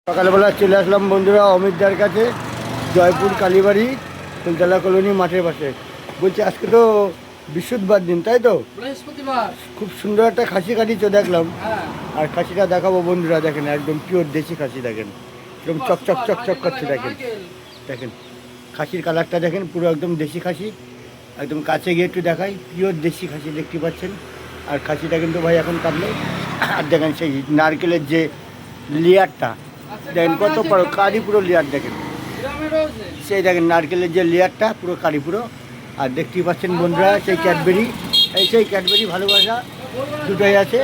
সকালবেলা চলে আসলাম বন্ধুরা অমিতদার কাছে, জয়পুর কালীবাড়ি ফুলতলা কলোনি মাঠের পাশে। বলছি আজকে তো বৃহস্পতিবার দিন, তাই তো? বৃহস্পতিবার। খুব সুন্দর একটা খাসি কাটিয়েছো দেখলাম। হ্যাঁ, আর খাসিটা দেখাবো বন্ধুরা, দেখেন একদম পিওর দেশি খাসি, দেখেন একদম চকচক চকচক করছে। দেখেন দেখেন খাসির কালারটা দেখেন, পুরো একদম দেশি খাসি। একদম কাছে গিয়ে একটু দেখাই, পিওর দেশি খাসি দেখতে পাচ্ছেন। আর খাসিটা কিন্তু ভাই এখন কাটলো। আর দেখেন সেই নারকেলের যে লেয়ারটা, দেখেন কত বড় কারি, পুরো লেয়ার দেখেন। সেই দেখেন নারকেলের যে লেয়ারটা পুরো কারি পুরো। আর দেখতেই পাচ্ছেন বন্ধুরা সেই ক্যাডবেরি, সেই ক্যাডবেরি ভালোবাসা দুটোই আছে।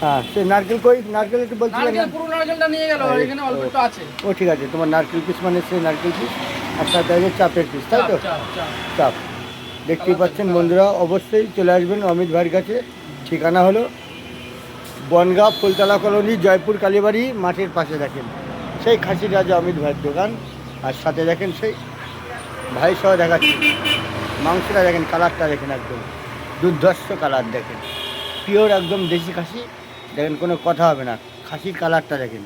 হ্যাঁ, সেই নারকেল কই, নারকেল একটু বলছিলেন না? পুরো নারকেলটা নিয়ে গেল, আর এখানে অল্প একটু আছে। ও ঠিক আছে, তোমার নারকেল পিস মানে সেই নারকেল পিস, আর সাথে আছে চাপের পিস, তাই তো? চাপ। দেখতেই পাচ্ছেন বন্ধুরা, অবশ্যই চলে আসবেন অমিত ভাইয়ের কাছে। ঠিকানা হলো বনগাঁ ফুলতলা কলোনি, জয়পুর কালীবাড়ি মাঠের পাশে। দেখেন সেই খাসির রাজা অমিত ভাইয়ের দোকান। আর সাথে দেখেন সেই ভাই সহ দেখাচ্ছি মাংসটা, দেখেন কালারটা দেখেন, একদম দুর্ধর্ষ কালার দেখেন, পিওর একদম দেশি খাসি। দেখেন কোনো কথা হবে না, খাসির কালারটা দেখেন।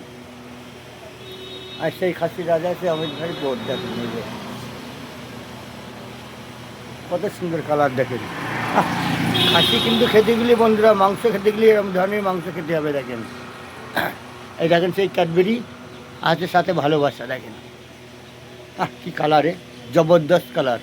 আর সেই খাসির রাজা সে অমিত ভাইয়ের বোর্ড দেখেন, এই যে কত সুন্দর কালার দেখেন। খাসি কিন্তু খেতে গেলে বন্ধুরা, মাংস খেতে গেলে এরকম ধরনের মাংস খেতে হবে। দেখেন এই দেখেন সেই ক্যাডবেরি আছে, সাথে ভালোবাসা। দেখেন কি কালারে, জবরদস্ত কালার।